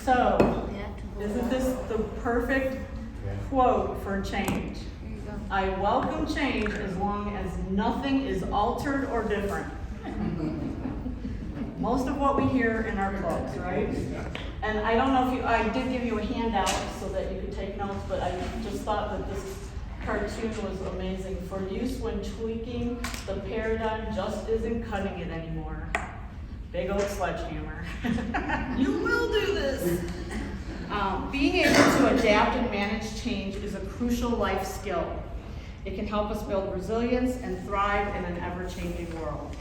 So, isn't this the perfect quote for change? I welcome change as long as nothing is altered or different. Most of what we hear in our clubs, right? And I don't know if I did give you a handout so that you could take notes, but I just thought that this cartoon was amazing. For use when tweaking the paradigm just isn't cutting it anymore. Big old sledgehammer. You will do this. Being able to adapt and manage change is a crucial life skill. It can help us build resilience and thrive in an ever-changing world.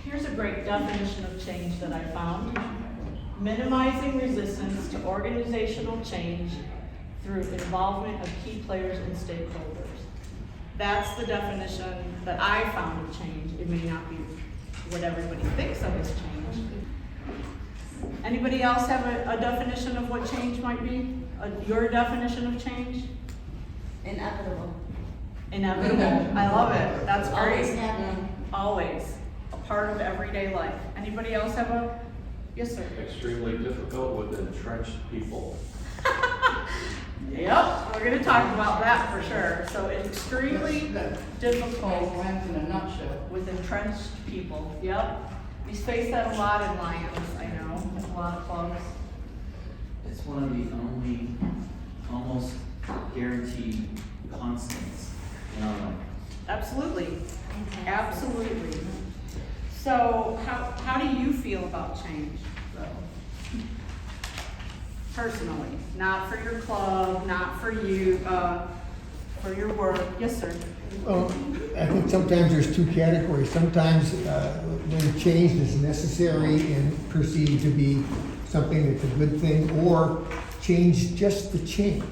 Here's a great definition of change that I found. Minimizing resistance to organizational change through involvement of key players and stakeholders. That's the definition that I found of change. It may not be what everybody thinks of as change. Anybody else have a definition of what change might be? Your definition of change? Inevitable. Inevitable. I love it. That's Always great. happening. Always. A part of everyday life. Anybody else have a? Yes, sir. Extremely difficult with entrenched people. Yep, we're going to talk about that for sure. So extremely difficult in a nutshell. with entrenched people. Yep. We face that a lot in Lions, I know, in a lot of clubs. It's one of the only almost guaranteed constants in our life. Absolutely. Absolutely. So how do you feel about change, though? Personally, not for your club, not for you, for your work. Yes, sir. Well, I think sometimes there's two categories. Sometimes when change is necessary and perceived to be something that's a good thing, or change just to change.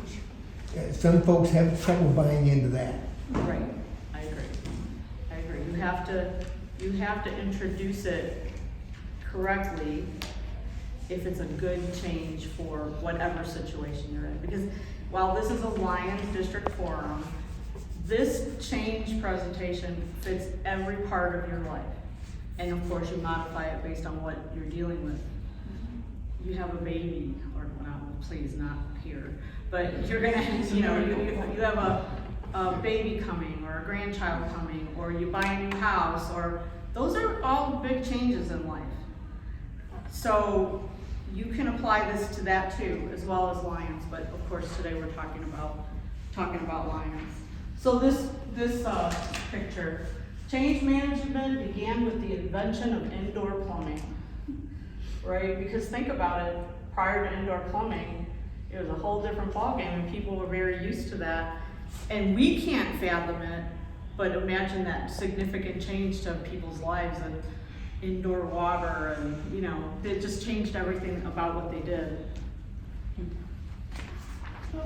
Some folks have trouble buying into that. Right. I agree. I agree. You have to introduce it correctly if it's a good change for whatever situation you're in. Because while this is a Lions District Forum, this change presentation fits every part of your life. And of course, you modify it based on what you're dealing with. You have a baby, or well, please not here, but you're gonna, you have a baby coming, or a grandchild coming, or you buy a new house, or those are all big changes in life. So you can apply this to that too, as well as Lions, but of course today we're talking about Lions. So this picture, change management began with the invention of indoor plumbing, right? Because think about it, prior to indoor plumbing, it was a whole different ballgame, and people were very used to that. And we can't fathom it, but imagine that significant change to people's lives, and indoor water, and it just changed everything about what they did.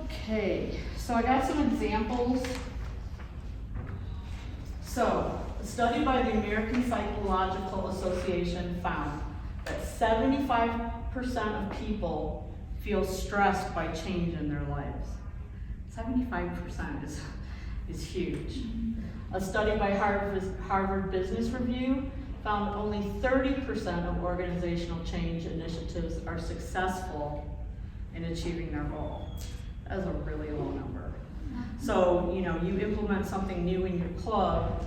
Okay, so I got some examples. So, a study by the American Psychological Association found that 75% of people feel stressed by change in their lives. 75% is huge. A study by Harvard Business Review found only 30% of organizational change initiatives are successful in achieving their goal. That's a really low number. So, you implement something new in your club,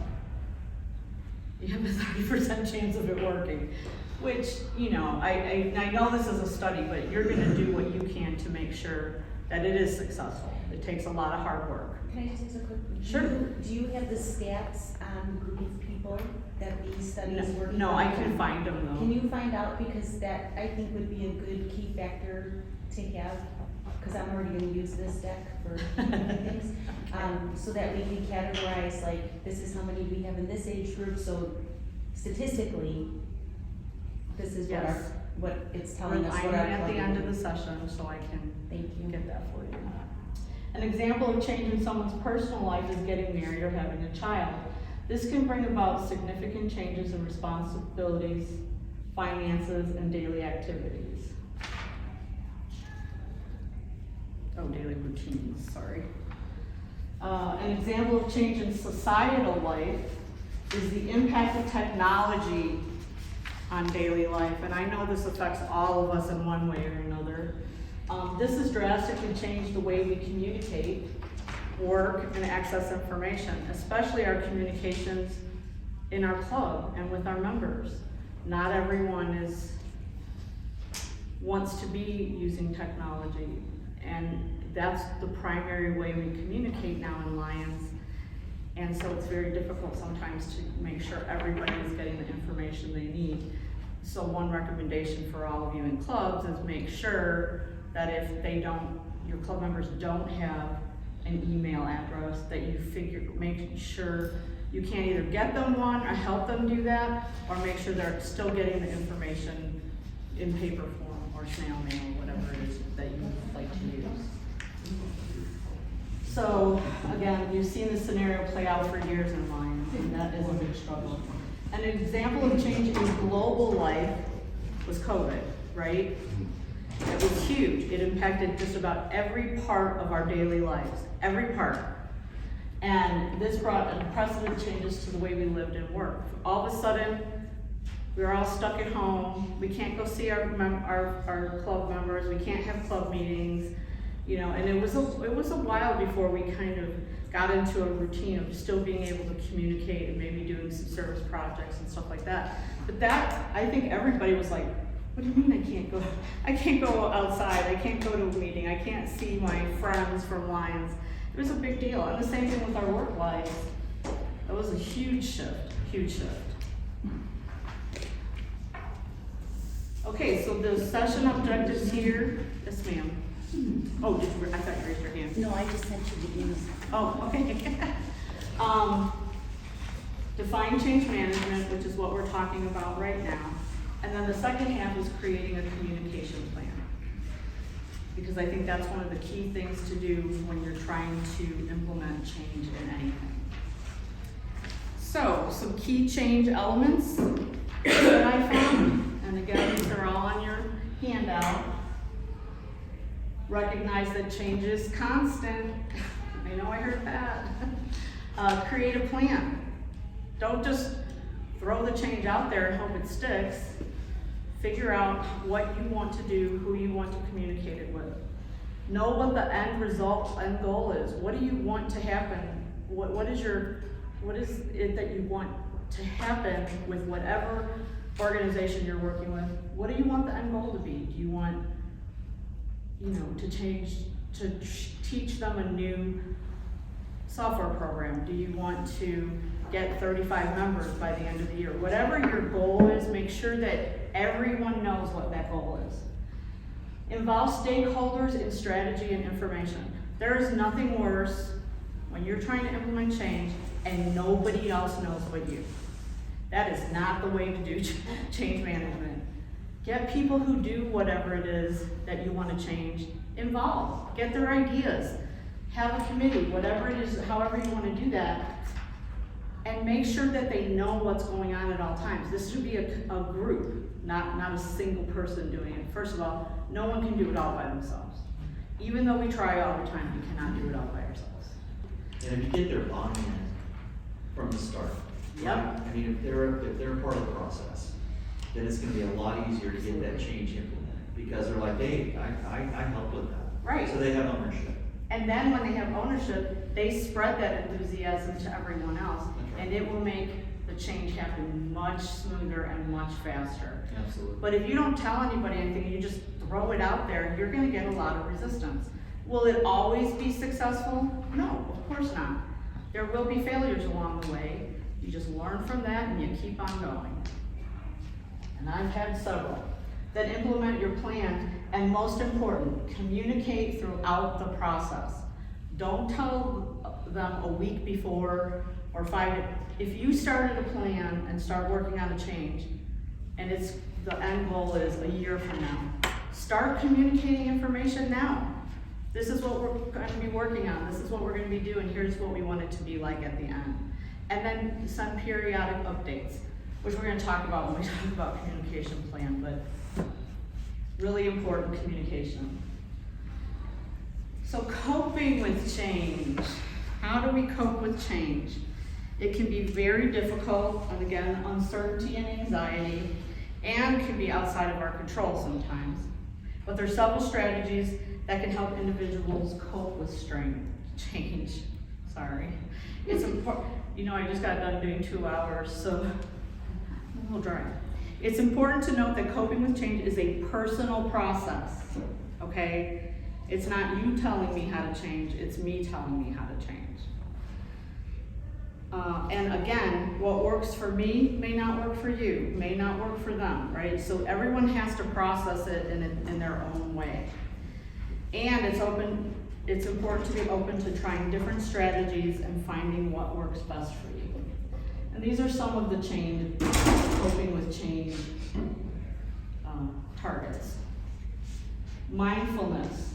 you have a 30% chance of it working, which, I know this is a study, but you're gonna do what you can to make sure that it is successful. It takes a lot of hard work. Can I just ask a quick? Sure. Do you have the stats on the group of people that these studies were? No, I can find them though. Can you find out, because that I think would be a good key factor to have, because I'm already going to use this deck for things, so that we can categorize, like, this is how many we have in this age group, so statistically, this is Yes. what it's telling us. I'm What our at the club end of is. the session, so I can Thank you. get that for you. An example of change in someone's personal life is getting married or having a child. This can bring about significant changes in responsibilities, finances, and daily activities. Daily routines, sorry. An example of change in societal life is the impact of technology on daily life, and I know this affects all of us in one way or another. This has drastically changed the way we communicate, work, and access information, especially our communications in our club and with our members. Not everyone wants to be using technology, and that's the primary way we communicate now in Lions. And so it's very difficult sometimes to make sure everybody is getting the information they need. So one recommendation for all of you in clubs is make sure that if your club members don't have an email address, that you make sure you can either get them one or help them do that, or make sure they're still getting the information in paper form or snail mail, whatever it is that you like to use. So, again, you've seen this scenario play out for years in Lions, and that is a big struggle. An example of change in global life was COVID, right? It was huge. It impacted just about every part of our daily lives, every part. And this brought unprecedented changes to the way we lived and worked. All of a sudden, we were all stuck at home. We can't go see our club members. We can't have club meetings. And it was a while before we kind of got into a routine of still being able to communicate and maybe doing some service projects and stuff like that. But that, I think everybody was like, what do you mean I can't go outside, I can't go to a meeting, I can't see my friends from Lions. It was a big deal. And the same thing with our work lives. That was a huge shift, huge shift. Okay, so the session objectives here, yes ma'am. Oh, I thought you raised your hand. No, I just sent you the email. Oh, okay. Define change management, which is what we're talking about right now. And then the second half is creating a communication plan. Because I think that's one of the key things to do when you're trying to implement change in anything. So, some key change elements that I found, and again, these are all on your handout. Recognize that change is constant. I know I heard that. Create a plan. Don't just throw the change out there and hope it sticks. Figure out what you want to do, who you want to communicate it with. Know what the end goal is. What do you want to happen? What is it that you want to happen with whatever organization you're working with? What do you want the end goal to be? Do you want to teach them a new software program? Do you want to get 35 members by the end of the year? Whatever your goal is, make sure that everyone knows what that goal is. Involve stakeholders in strategy and information. There is nothing worse when you're trying to implement change and nobody else knows but you. That is not the way to do change management. Get people who do whatever it is that you want to change involved. Get their ideas. Have a committee, whatever it is, however you want to do that. And make sure that they know what's going on at all times. This should be a group, not a single person doing it. First of all, no one can do it all by themselves. Even though we try all the time, we cannot do it all by ourselves. And if you get their buy-in from the start. Yep. I mean, if they're part of the process, then it's gonna be a lot easier to get that change implemented, because they're like, hey, I helped with that. Right. So they have ownership. And then when they have ownership, they spread that enthusiasm to everyone else, and it will make the change happen much smoother and much faster. Absolutely. But if you don't tell anybody anything, you just throw it out there, you're gonna get a lot of resistance. Will it always be successful? No, of course not. There will be failures along the way. You just learn from that and you keep on going. And I've had several. Then implement your plan, and most important, communicate throughout the process. Don't tell them a week before or if you started a plan and start working on a change, and the end goal is a year from now, start communicating information now. This is what we're going to be working on. This is what we're going to be doing. Here's what we want it to be like at the end. And then send periodic updates, which we're going to talk about when we talk about communication plan, but really important communication. So coping with change. How do we cope with change? It can be very difficult, and again, uncertainty and anxiety. and can be outside of our control sometimes. But there's several strategies that can help individuals cope with change. Sorry. It's important, you know, I just got done doing 2 hours, so I'm a little dry. It's important to note that coping with change is a personal process, okay? It's not you telling me how to change, it's me telling me how to change. And again, what works for me may not work for you, may not work for them, right? So everyone has to process it in their own way. And it's important to be open to trying different strategies and finding what works best for you. And these are some of the coping with change targets. Mindfulness.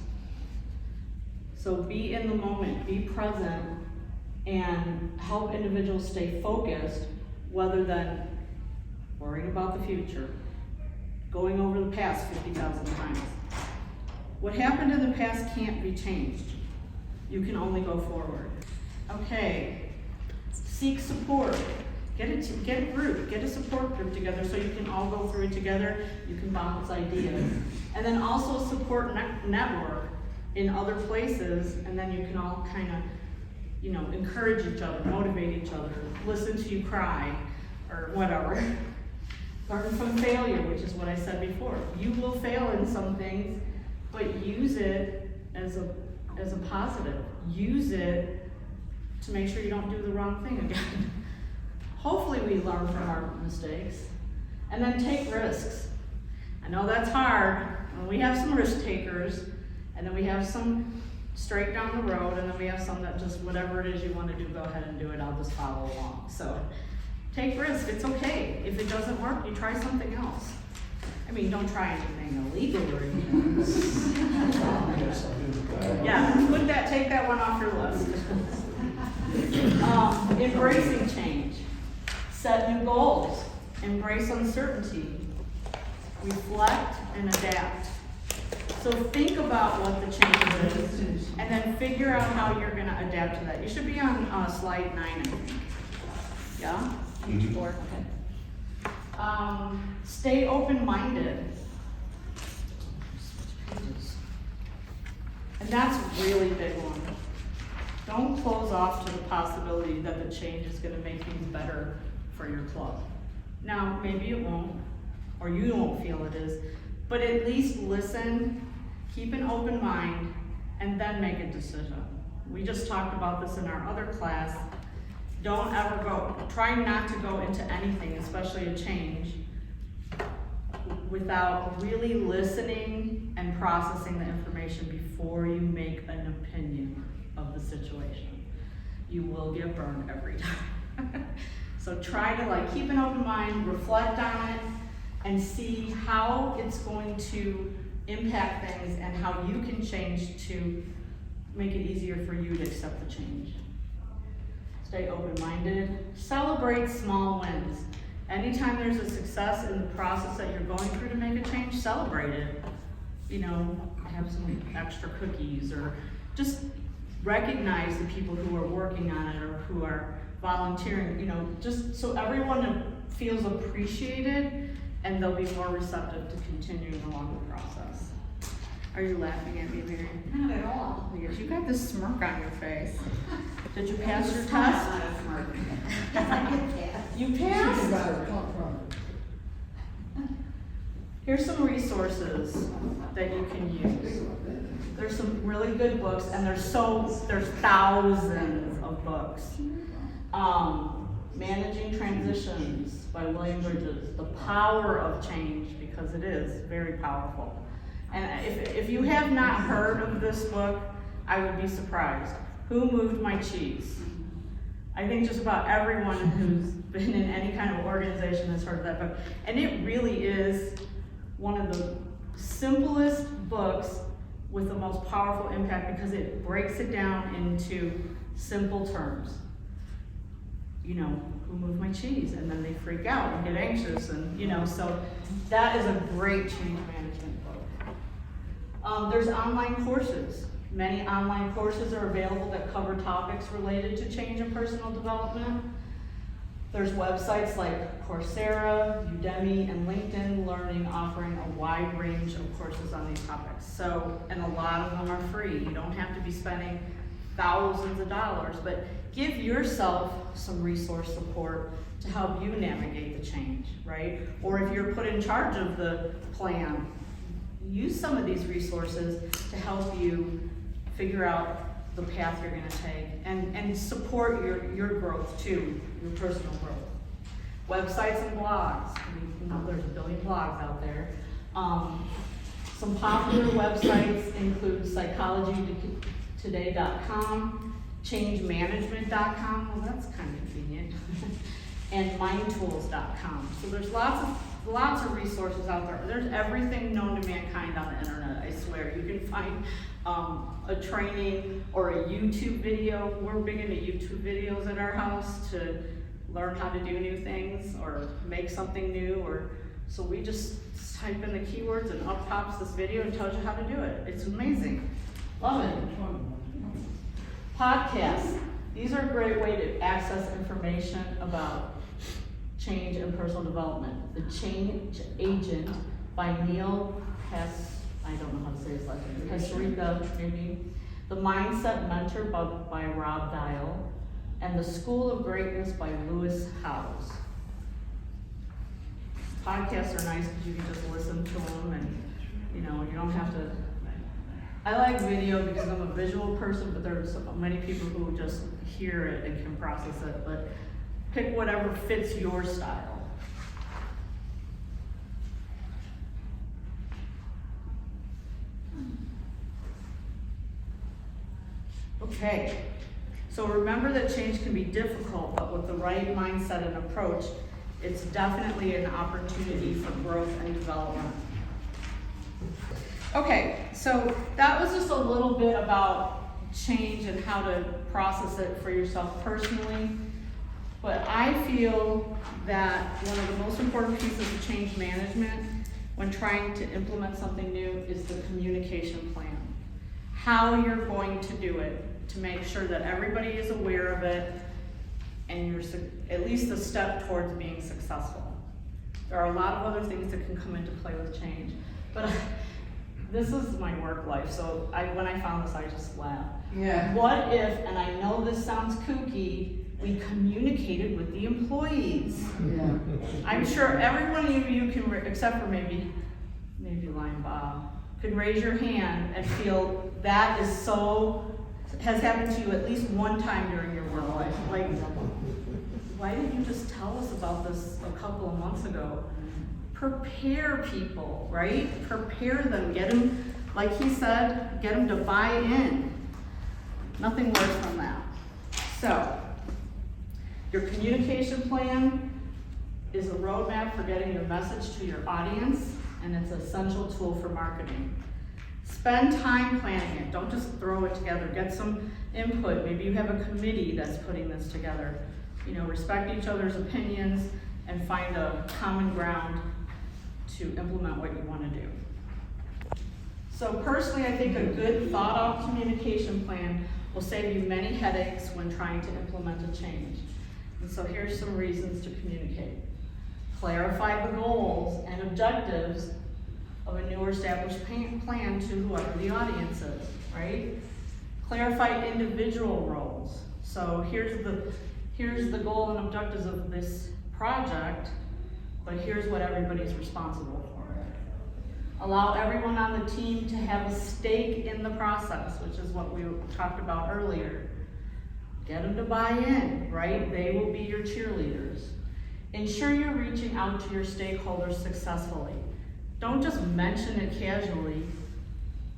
So be in the moment, be present, and help individuals stay focused rather than worrying about the future, going over the past 50,000 times. What happened in the past can't be changed. You can only go forward. Okay, seek support. Get a group, get a support group together so you can all go through it together, you can bounce ideas. And then also support network in other places, and then you can all kind of, you know, encourage each other, motivate each other, listen to you cry, or whatever. Learn from failure, which is what I said before. You will fail in some things, but use it as a positive. Use it to make sure you don't do the wrong thing again. Hopefully we learn from our mistakes. And then take risks. I know that's hard. We have some risk takers, and then we have some straight down the road, and then we have some that just whatever it is you want to do, go ahead and do it. I'll just follow along. So take risks. It's okay. If it doesn't work, you try something else. I mean, don't try anything illegal or anything. Yeah, take that one off your list. Embracing change. Set new goals. Embrace uncertainty. Reflect and adapt. So think about what the change is, and then figure out how you're going to adapt to that. You should be on slide 9, I think. Yeah? Page 4. Okay. Stay open-minded. And that's a really big one. Don't close off to the possibility that the change is going to make things better for your club. Now, maybe it won't, or you don't feel it is, but at least listen, keep an open mind, and then make a decision. We just talked about this in our other class. Don't ever try not to go into anything, especially a change, without really listening and processing the information before you make an opinion of the situation. You will get burned every time. So try to keep an open mind, reflect on it, and see how it's going to impact things and how you can change to make it easier for you to accept the change. Stay open-minded. Celebrate small wins. Anytime there's a success in the process that you're going through to make a change, celebrate it. You know, have some extra cookies, or just recognize the people who are working on it or who are volunteering, you know, just so everyone feels appreciated and they'll be more receptive to continuing along the process. Are you laughing at me, Mary? Not at all. You got this smirk on your face. Did you pass your Not test? a smirk. I did pass. You passed? Here's some resources that you can use. There's some really good books, and there's thousands of books. Managing Transitions by William Bridges, The Power of Change, because it is very powerful. And if you have not heard of this book, I would be surprised. Who Moved My Cheese? I think just about everyone who's been in any kind of organization has heard of that book. And it really is one of the simplest books with the most powerful impact, because it breaks it down into simple terms. You know, who moved my cheese? And then they freak out and get anxious, and you know, so that is a great change management book. There's online courses. Many online courses are available that cover topics related to change and personal development. There's websites like Coursera, Udemy, and LinkedIn Learning offering a wide range of courses on these topics. So, and a lot of them are free. You don't have to be spending thousands of dollars, but give yourself some resource support to help you navigate the change, right? Or if you're put in charge of the plan, use some of these resources to help you figure out the path you're gonna take and support your growth too, your personal growth. Websites and blogs, you know, there's a billion blogs out there. Some popular websites include psychologytoday.com, changemanagement.com, well that's kind of convenient, and mindtools.com. So there's lots of resources out there. There's everything known to mankind on the internet, I swear. You can find a training or a YouTube video. We're big into YouTube videos at our house to learn how to do new things or make something new, or so we just type in the keywords and up pops this video and tells you how to do it. It's amazing. Love it. Podcasts. These are a great way to access information about change and personal development. The Change Agent by Neil I don't know how to say his last name, Pasternik, maybe. The Mindset Mentor by Rob Dial, and The School of Greatness by Lewis Howes. Podcasts are nice because you can just listen to them and, you know, you don't have to. I like video because I'm a visual person, but there's many people who just hear it and can process it, but pick whatever fits your style. Okay, so remember that change can be difficult, but with the right mindset and approach, it's definitely an opportunity for growth and development. Okay, so that was just a little bit about change and how to process it for yourself personally. But I feel that one of the most important pieces of change management when trying to implement something new is the communication plan. How you're going to do it to make sure that everybody is aware of it and you're at least a step towards being successful. There are a lot of other things that can come into play with change, but this is my work life, so when I found this, I just laughed. Yeah. What if, and I know this sounds kooky, we communicated with the employees? Yeah. I'm sure every one of you can, except for maybe Lion Bob, can raise your hand and feel that is has happened to you at least one time during your work life. Like, why didn't you just tell us about this a couple of months ago? Prepare people, right? Prepare them, get them, like he said, get them to buy in. Nothing worse than that. So, your communication plan is a roadmap for getting your message to your audience, and it's an essential tool for marketing. Spend time planning it. Don't just throw it together. Get some input. Maybe you have a committee that's putting this together. You know, respect each other's opinions and find a common ground to implement what you want to do. So personally, I think a good thought out communication plan will save you many headaches when trying to implement a change. And so here's some reasons to communicate. Clarify the goals and objectives of a new or established plan to whoever the audience is, right? Clarify individual roles. So here's the goal and objectives of this project, but here's what everybody's responsible for. Allow everyone on the team to have a stake in the process, which is what we talked about earlier. Get them to buy in, right? They will be your cheerleaders. Ensure you're reaching out to your stakeholders successfully. Don't just mention it casually.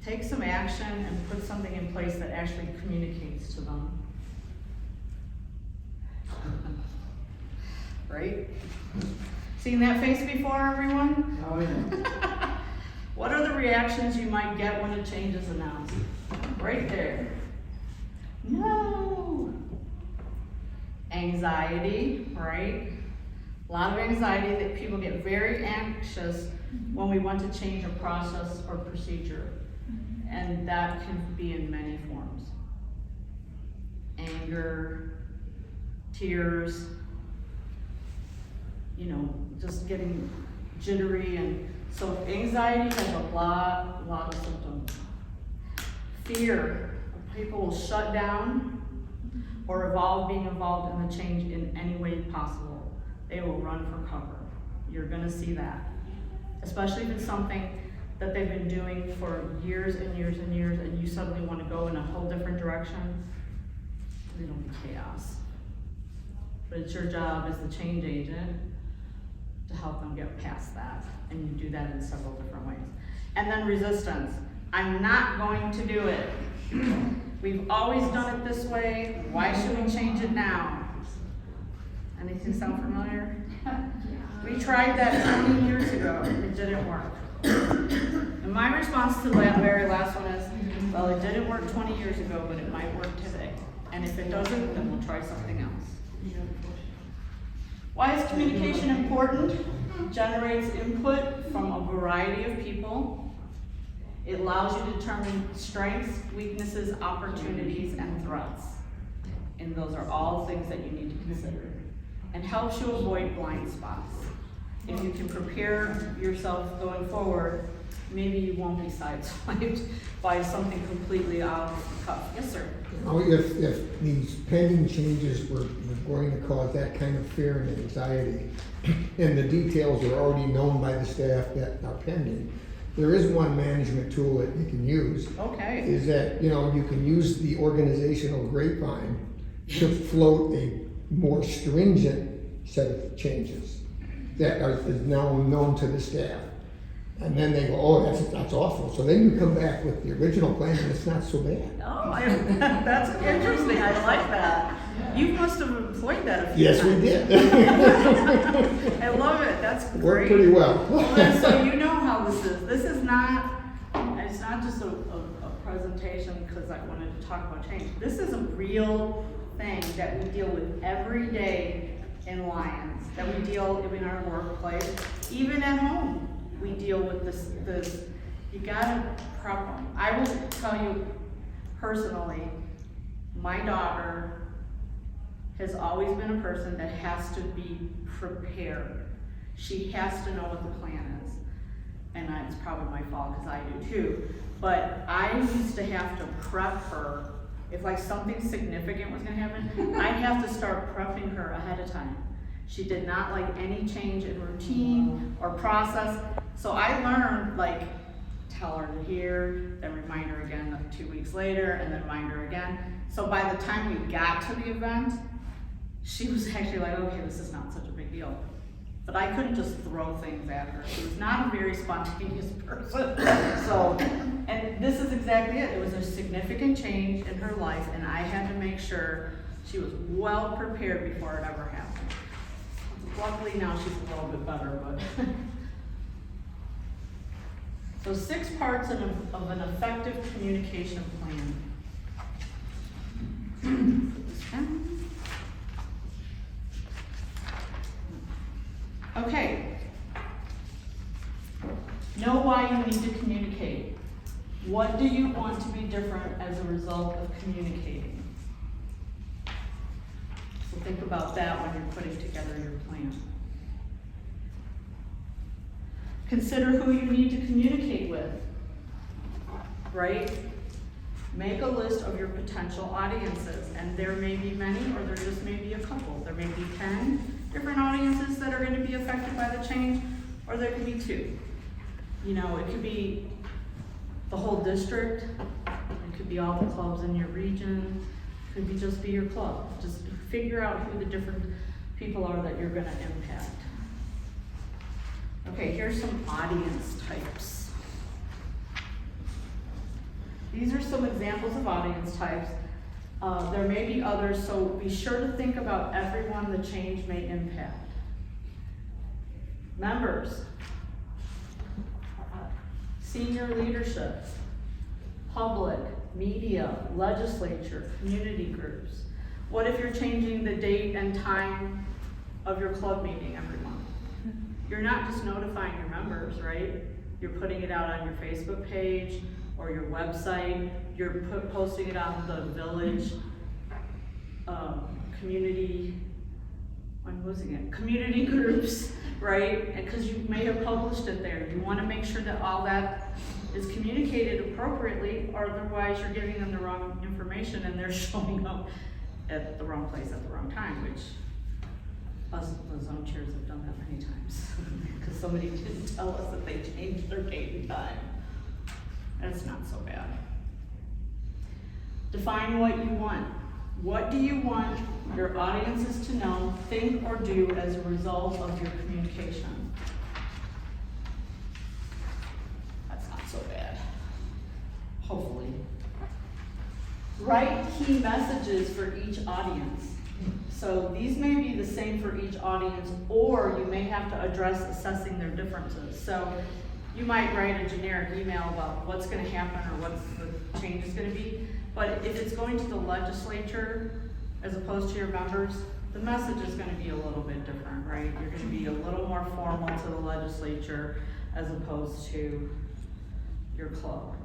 Take some action and put something in place that actually communicates to them. Right? Seen that face before, everyone? Oh, yeah. What are the reactions you might get when a change is announced? Right there. No. Anxiety, right? A lot of anxiety, that people get very anxious when we want to change a process or procedure. And that can be in many forms. Anger, tears, just getting jittery, and so anxiety has a lot of symptoms. Fear, people will shut down or being involved in the change in any way possible. They will run for cover. You're gonna see that. Especially if it's something that they've been doing for years and years and years, and you suddenly wanna go in a whole different direction, it'll be chaos. But it's your job as the change agent to help them get past that, and you do that in several different ways. And then resistance. I'm not going to do it. We've always done it this way. Why should we change it now? Anything sound familiar? We tried that 20 years ago. It didn't work. And my response to that very last one is, well, it didn't work 20 years ago, but it might work today. And if it doesn't, then we'll try something else. Why is communication important? It generates input from a variety of people. It allows you to determine strengths, weaknesses, opportunities, and threats. And those are all things that you need to consider. And helps you avoid blind spots. If you can prepare yourself going forward, maybe you won't be sideswiped by something completely out of the cuff. Yes, sir? If these pending changes were going to cause that kind of fear and anxiety, and the details are already known by the staff that are pending, there is one management tool that you can use. Okay. Is that, you can use the organizational grapevine to float a more stringent set of changes that is now known to the staff. And then they go, oh, that's awful. So then you come back with the original plan and it's not so bad. Oh, that's interesting. I like that. You must have employed that a few Yes, we times. did. I love it. That's great. Worked pretty well. Well, then, so you know how this is. This is not, it's not just a presentation because I wanted to talk about change. This is a real thing that we deal with every day in Lions, that we deal in our workplace, even at home. We deal with this, you gotta prep them. I will tell you personally, my daughter has always been a person that has to be prepared. She has to know what the plan is. And it's probably my fault because I do too. But I used to have to prep her. If like something significant was gonna happen, I'd have to start prepping her ahead of time. She did not like any change in routine or process. So I learned, like, tell her to hear, then remind her again 2 weeks later, and then remind her again. So by the time we got to the event, she was actually like, okay, this is not such a big deal. But I couldn't just throw things at her. She was not a very spontaneous person. So, and this is exactly it. It was a significant change in her life, and I had to make sure she was well prepared before it ever happened. Luckily now she's a little bit better, but. So 6 parts of an effective communication plan. Okay. Know why you need to communicate. What do you want to be different as a result of communicating? So think about that when you're putting together your plan. Consider who you need to communicate with, right? Make a list of your potential audiences, and there may be many, or there just may be a couple. There may be 10 different audiences that are going to be affected by the change, or there could be 2. It could be the whole district, it could be all the clubs in your region, it could just be your club. Just figure out who the different people are that you're going to impact. Okay, here's some audience types. These are some examples of audience types. There may be others, so be sure to think about everyone the change may impact. Members, senior leadership, public, media, legislature, community groups. What if you're changing the date and time of your club meeting every month? You're not just notifying your members, right? You're putting it out on your Facebook page or your website. You're posting it on the village community I'm losing it, community groups, right? Because you may have published it there. You want to make sure that all that is communicated appropriately, or otherwise you're giving them the wrong information and they're showing up at the wrong place at the wrong time, which us, the zone chairs, have done that many times. Because somebody didn't tell us that they changed their date and time. That's not so bad. Define what you want. What do you want your audiences to know, think, or do as a result of your communication? That's not so bad. Hopefully. Write key messages for each audience. So these may be the same for each audience, or you may have to address assessing their differences. So you might write a generic email about what's going to happen or what's the change is going to be. But if it's going to the legislature as opposed to your members, the message is going to be a little bit different, right? You're going to be a little more formal to the legislature as opposed to your club.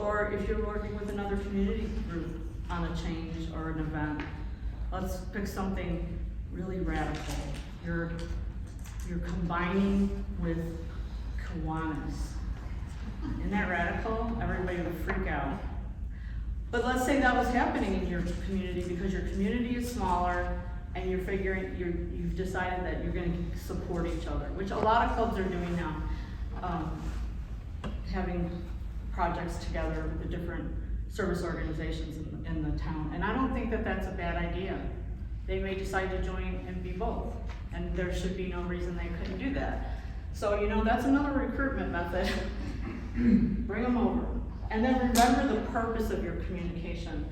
Or if you're working with another community group on a change or an event, let's pick something really radical. You're combining with Kiwanis. Isn't that radical? Everybody would freak out. But let's say that was happening in your community because your community is smaller and you're figuring, you've decided that you're gonna support each other, which a lot of clubs are doing now. Having projects together with the different service organizations in the town. And I don't think that that's a bad idea. They may decide to join and be both. And there should be no reason they couldn't do that. So, you know, that's another recruitment method. Bring them over. And then remember the purpose of your communication.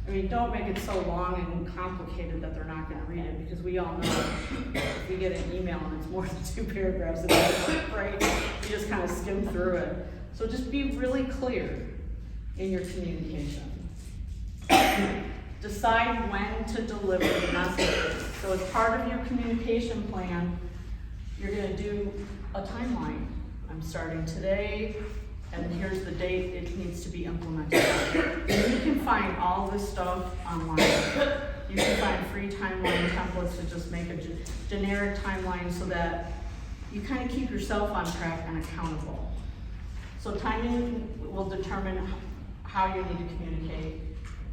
I mean, don't make it so long and complicated that they're not gonna read it, because we all know if we get an email and it's more than 2 paragraphs, it's right? You just kind of skim through it. So just be really clear in your communication. Decide when to deliver the messages. So as part of your communication plan, you're gonna do a timeline. I'm starting today, and here's the date it needs to be implemented. And you can find all this stuff online. You can find free timeline templates to just make a generic timeline so that you kind of keep yourself on track and accountable. So timing will determine how you need to communicate.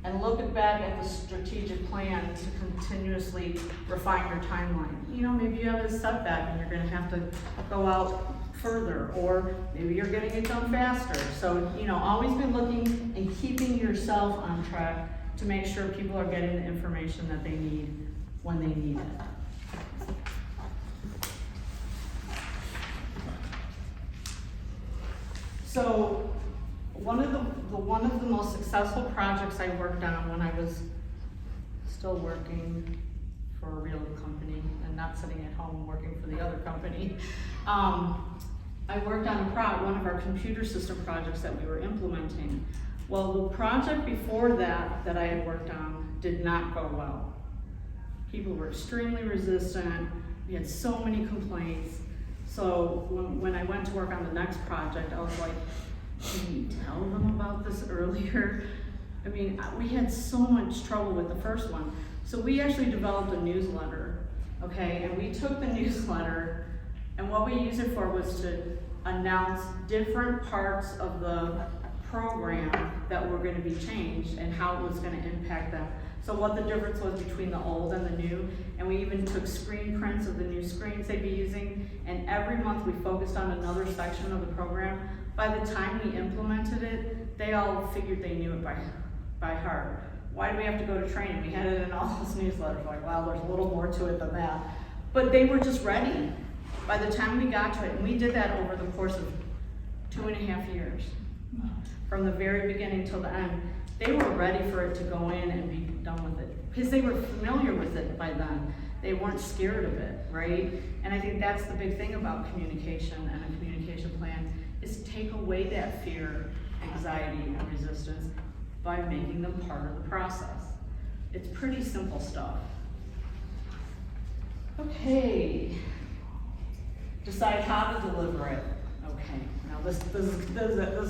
And look back at the strategic plan to continuously refine your timeline. You know, maybe you have a setback and you're gonna have to go out further, or maybe you're getting it done faster. So, you know, always be looking and keeping yourself on track to make sure people are getting the information that they need when they need it. So, one of the most successful projects I worked on when I was still working for a real company and not sitting at home working for the other company, I worked on one of our computer system projects that we were implementing. Well, the project before that I had worked on did not go well. People were extremely resistant. We had so many complaints. So when I went to work on the next project, I was like, can we tell them about this earlier? I mean, we had so much trouble with the first one. So we actually developed a newsletter, okay? And we took the newsletter, and what we used it for was to announce different parts of the program that were gonna be changed and how it was gonna impact them. So what the difference was between the old and the new, and we even took screen prints of the new screens they'd be using, and every month we focused on another section of the program. By the time we implemented it, they all figured they knew it by heart. Why do we have to go to training? We had it in all those newsletters, like, wow, there's a little more to it than that. But they were just ready by the time we got to it, and we did that over the course of 2.5 years. From the very beginning till the end, they were ready for it to go in and be done with it, because they were familiar with it by then. They weren't scared of it, right? And I think that's the big thing about communication and a communication plan, is take away that fear, anxiety, and resistance by making them part of the process. It's pretty simple stuff. Okay. Decide how to deliver it. Okay, now this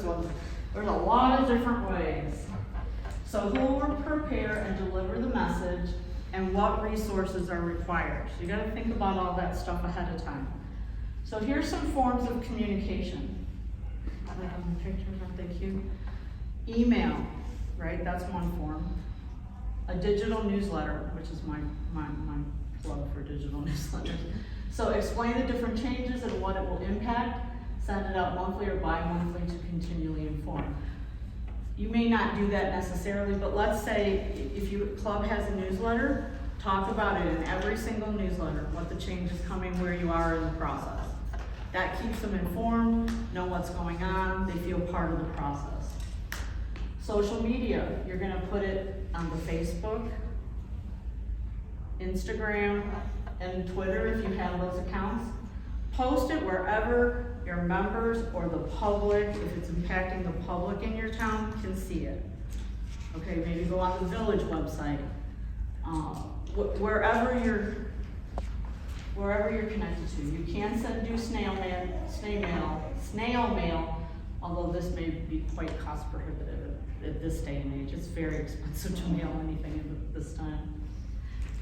one, there's a lot of different ways. So who will prepare and deliver the message, and what resources are required. So you gotta think about all that stuff ahead of time. So here's some forms of communication. I like them pictures, aren't they cute? Email, right, that's one form. A digital newsletter, which is my plug for digital newsletters. So explain the different changes and what it will impact. Send it out monthly or bi-monthly to continually inform. You may not do that necessarily, but let's say if your club has a newsletter, talk about it in every single newsletter, what the change is coming, where you are in the process. That keeps them informed, know what's going on, they feel part of the process. Social media, you're gonna put it on the Facebook, Instagram, and Twitter if you have those accounts. Post it wherever your members or the public, if it's impacting the public in your town, can see it. Okay, maybe go on the village website. Wherever you're connected to. You can do snail mail, although this may be quite cost prohibitive at this day and age. It's very expensive to mail anything at this time.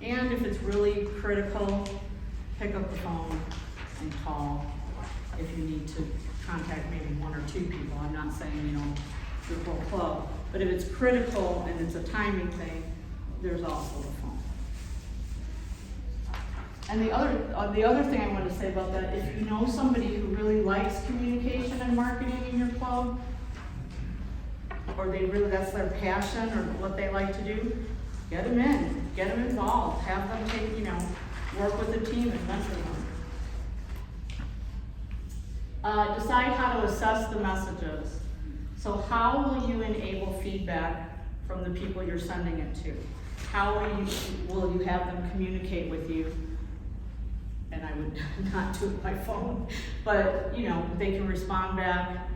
And if it's really critical, pick up the phone and call if you need to contact maybe one or two people. I'm not saying, your whole club, but if it's critical and it's a timing thing, there's also the phone. And the other thing I want to say about that, if you know somebody who really likes communication and marketing in your club, or that's their passion or what they like to do, get them in, get them involved, have them work with the team and mentor them. Decide how to assess the messages. So how will you enable feedback from the people you're sending it to? How will you have them communicate with you? And I would not do it by phone, but they can respond back.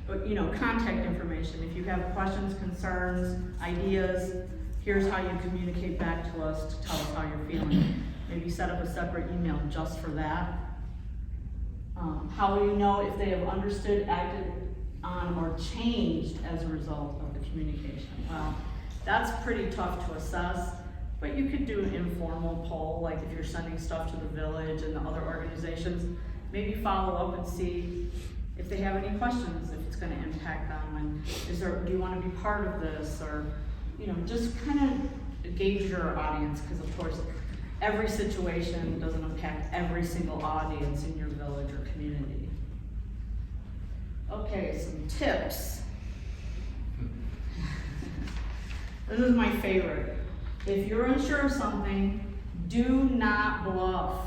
But contact information. If you have questions, concerns, ideas, here's how you communicate back to us to tell us how you're feeling. Maybe set up a separate email just for that. How will you know if they have understood, acted on, or changed as a result of the communication? Well, that's pretty tough to assess, but you could do an informal poll, like if you're sending stuff to the village and the other organizations, maybe follow up and see if they have any questions, if it's gonna impact them, and do you wanna be part of this, or, just kind of gauge your audience, because of course, every situation doesn't impact every single audience in your village or community. Okay, some tips. This is my favorite. If you're unsure of something, do not bluff.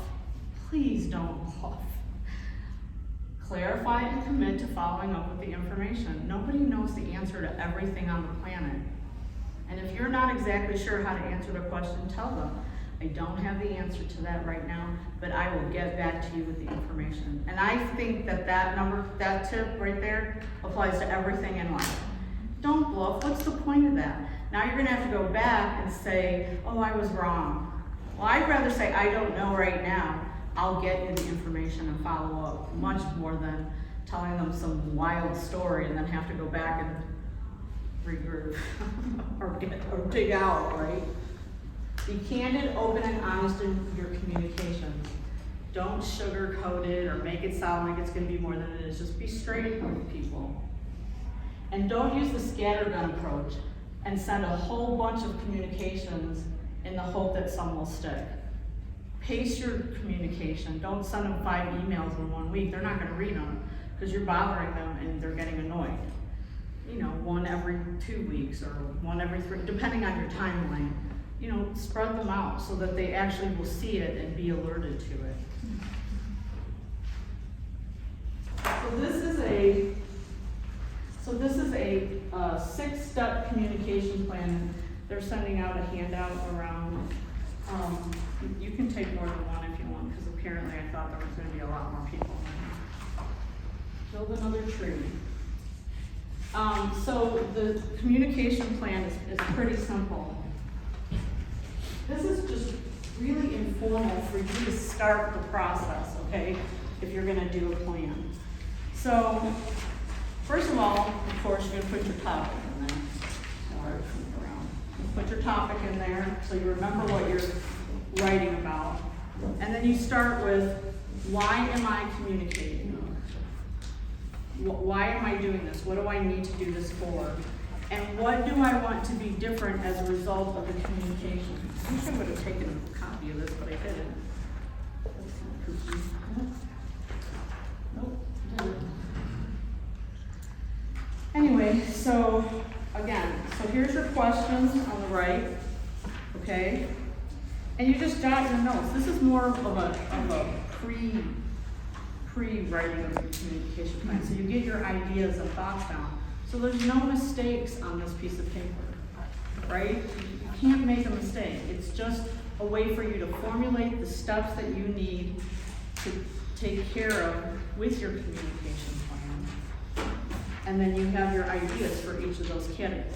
Please don't bluff. Clarify and commit to following up with the information. Nobody knows the answer to everything on the planet. And if you're not exactly sure how to answer the question, tell them, I don't have the answer to that right now, but I will get back to you with the information. And I think that tip right there applies to everything in life. Don't bluff. What's the point of that? Now you're gonna have to go back and say, oh, I was wrong. Well, I'd rather say, I don't know right now. I'll get you the information and follow up, much more than telling them some wild story and then have to go back and regroup or dig out, right? Be candid, open, and honest in your communications. Don't sugarcoat it or make it sound like it's gonna be more than it is. Just be straight with people. And don't use the scattergun approach and send a whole bunch of communications in the hope that some will stick. Pace your communication. Don't send them 5 emails in 1 week. They're not gonna read them because you're bothering them and they're getting annoyed. 1 every 2 weeks or 1 every 3, depending on your timeline. Spread them out so that they actually will see it and be alerted to it. So this is a 6-step communication plan. They're sending out a handout around. You can take more than one if you want, because apparently I thought there was going to be a lot more people. Build another tree. So the communication plan is pretty simple. This is just really informal for you to start the process, okay, if you're gonna do a plan. So, first of all, of course, you're gonna put your topic in there. Sorry, flip around. put your topic in there, so you remember what you're writing about. And then you start with, why am I communicating? Why am I doing this? What do I need to do this for? And what do I want to be different as a result of the communication? I wish I would have taken a copy of this, but I didn't. That's kind of kooky. Nope, didn't. Anyway, so again, so here's your questions on the right, okay? And you just jot your notes. This is more of a pre-writing of your communication plan. So you get your ideas and thoughts down. So there's no mistakes on this piece of paper, right? You can't make a mistake. It's just a way for you to formulate the steps that you need to take care of with your communication plan. And then you have your ideas for each of those categories.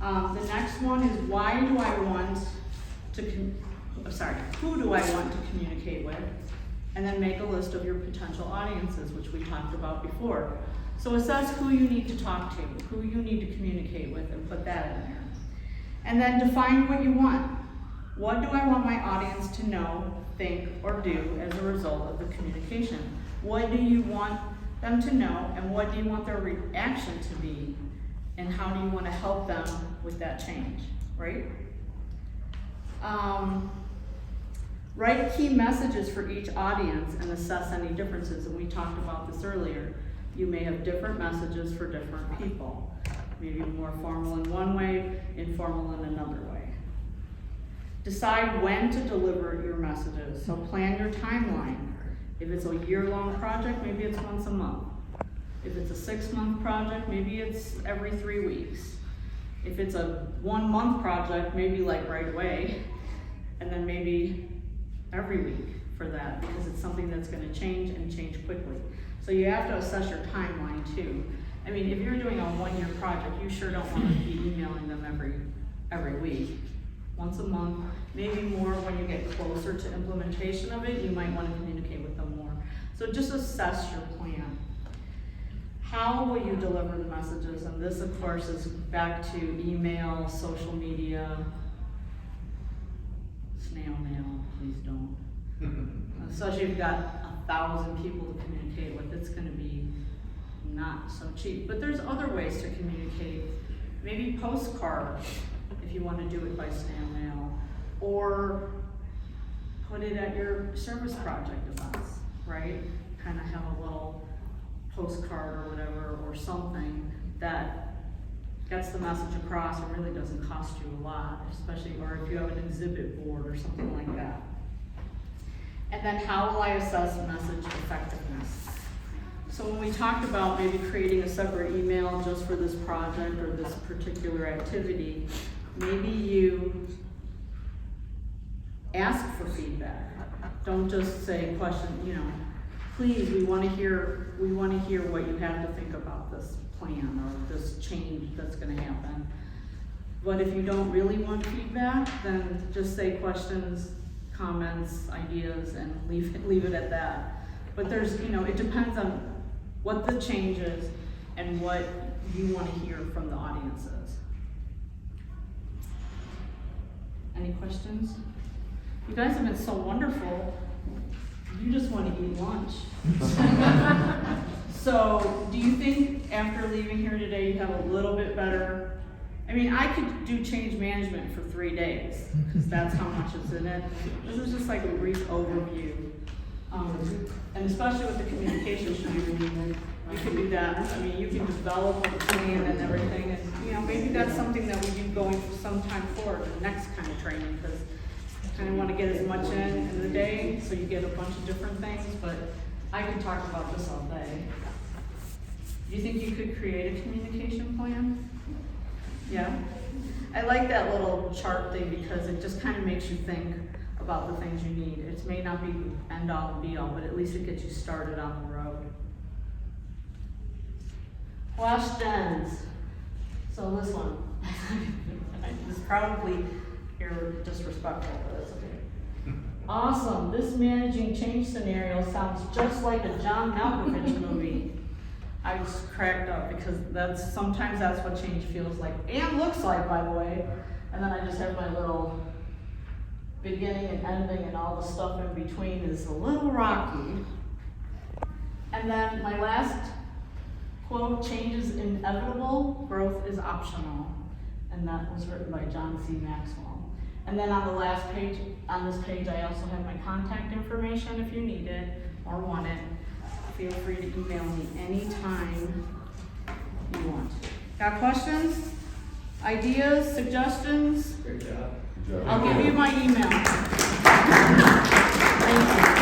The next one is, why do I want to, who do I want to communicate with? And then make a list of your potential audiences, which we talked about before. So assess who you need to talk to, who you need to communicate with, and put that in there. And then define what you want. What do I want my audience to know, think, or do as a result of the communication? What do you want them to know, and what do you want their reaction to be? And how do you want to help them with that change, right? Write key messages for each audience and assess any differences, and we talked about this earlier. You may have different messages for different people. Maybe more formal in one way, informal in another way. Decide when to deliver your messages, so plan your timeline. If it's a year-long project, maybe it's once a month. If it's a 6-month project, maybe it's every 3 weeks. If it's a 1-month project, maybe like right away, and then maybe every week for that, because it's something that's gonna change and change quickly. So you have to assess your timeline too. I mean, if you're doing a 1-year project, you sure don't wanna be emailing them every week. Once a month, maybe more when you get closer to implementation of it, you might wanna communicate with them more. So just assess your plan. How will you deliver the messages? And this, of course, is back to email, social media, snail mail, please don't. Especially if you've got 1,000 people to communicate with, it's gonna be not so cheap. But there's other ways to communicate. Maybe postcards, if you wanna do it by snail mail, or put it at your service project events, right? Kinda have a little postcard or whatever, or something that gets the message across and really doesn't cost you a lot, especially, or if you have an exhibit board or something like that. And then how will I assess message effectiveness? So when we talked about maybe creating a separate email just for this project or this particular activity, maybe you ask for feedback. Don't just say please, we want to hear what you have to think about this plan or this change that's going to happen. But if you don't really want feedback, then just say questions, comments, ideas, and leave it at that. But there's, it depends on what the change is and what you want to hear from the audiences. Any questions? You guys have been so wonderful. You just want to eat lunch. So, do you think after leaving here today you have a little bit better? I mean, I could do change management for 3 days, because that's how much is in it. This is just like a brief overview. And especially with the communication training, you can do that. I mean, you can develop a plan and everything, and maybe that's something that we do going for some time forward, the next kind of training, because kind of want to get as much in the day, so you get a bunch of different things, but I could talk about this all day. Do you think you could create a communication plan? Yeah? I like that little chart thing because it just kind of makes you think about the things you need. It may not be end all and be all, but at least it gets you started on the road. Questions? So this one, this is probably disrespectful, but it's okay. Awesome, this managing change scenario sounds just like a John Malkovich movie. I just cracked up because sometimes that's what change feels like and looks like, by the way. And then I just have my little beginning and ending and all the stuff in between is a little rocky. And then my last quote, change is inevitable, growth is optional. And that was written by John C. Maxwell. And then on the last page, on this page, I also have my contact information if you need it or want it. Feel free to email me anytime you want. Got questions? Ideas? Suggestions? Great job. Good job. I'll give you my email. Thank you.